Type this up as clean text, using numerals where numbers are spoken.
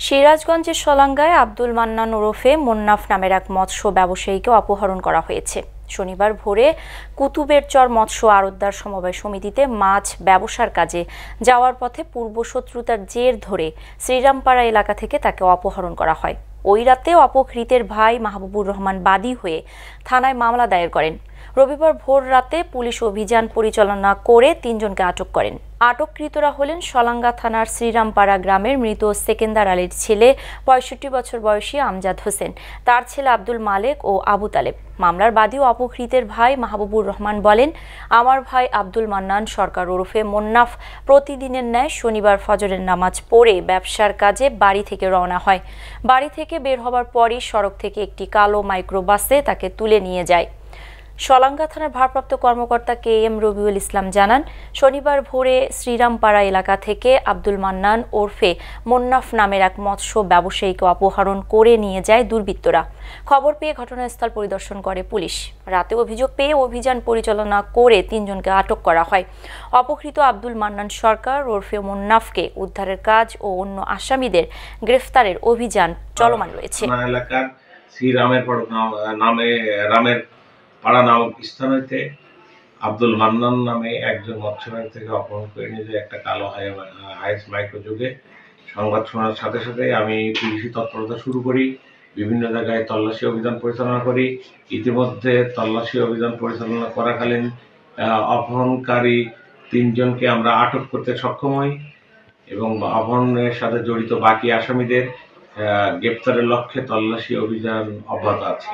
সিরাজগঞ্জের শলাঙ্গায় আব্দুল মান্নান ওরফে মুন্নাফ নামের এক মৎস্য ব্যবসায়ীকে অপহরণ করা হয়েছে। শনিবার ভোরে কুতুবেরচর মৎস্য আড়তদার সমবায় সমিতিতে মাছ ব্যবসার কাজে যাওয়ার পথে পূর্বশত্রুতার জের ধরে শ্রীরামপাড়া এলাকা থেকে তাকে অপহরণ করা হয়। ওই রাতে অপহৃতের ভাই মাহবুবুর রহমান বাদী হয়ে থানায় মামলা দায়ের করেন। রবিবার ভোর রাতে পুলিশ অভিযান পরিচালনা করে ৩ জনকে আটক করেন। আটককৃতরা হলেন শলাঙ্গা থানার শ্রীরামপাড়া গ্রামের মৃত সেকেন্দার আলীর ছেলে ৬৫ বছর বয়সী আমজাদ হোসেন, তার ছেলে আব্দুল মালেক ও আবু তালেব। মামলার বাদী ও অপহৃতের ভাই মাহবুবুর রহমান বলেন, আমার ভাই আব্দুল মান্নান সরকার ওরফে মুন্নাফ প্রতিদিনের ন্যায় শনিবার ফজরের নামাজ পড়ে ব্যবসার কাজে বাড়ি থেকে রওনা হয়। বাড়ি থেকে বের হবার পরই সড়ক থেকে একটি কালো মাইক্রোবাসে তাকে তুলে নিয়ে যায়। শলাঙ্গা থানার ভারপ্রাপ্ত কর্মকর্তা KM রবিউল ইসলাম জানান, শনিবার ভোরে শ্রীরামপাড়া এলাকা থেকে আব্দুল মান্নান ওরফে মুন্নাফ নামের এক মৎস্য ব্যবসায়ীকে অপহরণ করে নিয়ে যায় দুর্বৃত্তরা। খবর পেয়ে ঘটনাস্থল পরিদর্শন করে পুলিশ। রাতে অভিযোগ পেয়ে অভিযান পরিচালনা করে ৩ জনকে আটক করা হয়। অপহৃত আব্দুল মান্নান সরকার ওরফে মুন্নাফকে উদ্ধারের কাজ ও অন্য আসামিদের গ্রেফতারের অভিযান চলমান রয়েছে। পাড়া নামক স্থান হইতে আব্দুল মান্নান নামে একজন মৎস্যবাহী থেকে অপহরণ করে নিয়ে যায় একটা কালো হাইস মাইক্রোযোগে। সংবাদ শোনার সাথে সাথে আমি পুলিশি তৎপরতা শুরু করি, বিভিন্ন জায়গায় তল্লাশি অভিযান পরিচালনা করি। ইতিমধ্যে তল্লাশি অভিযান পরিচালনা করাকালীন অপহরণকারী ৩ জনকে আমরা আটক করতে সক্ষম হই এবং অপহরণের সাথে জড়িত বাকি আসামিদের গ্রেপ্তারের লক্ষ্যে তল্লাশি অভিযান অব্যাহত আছে।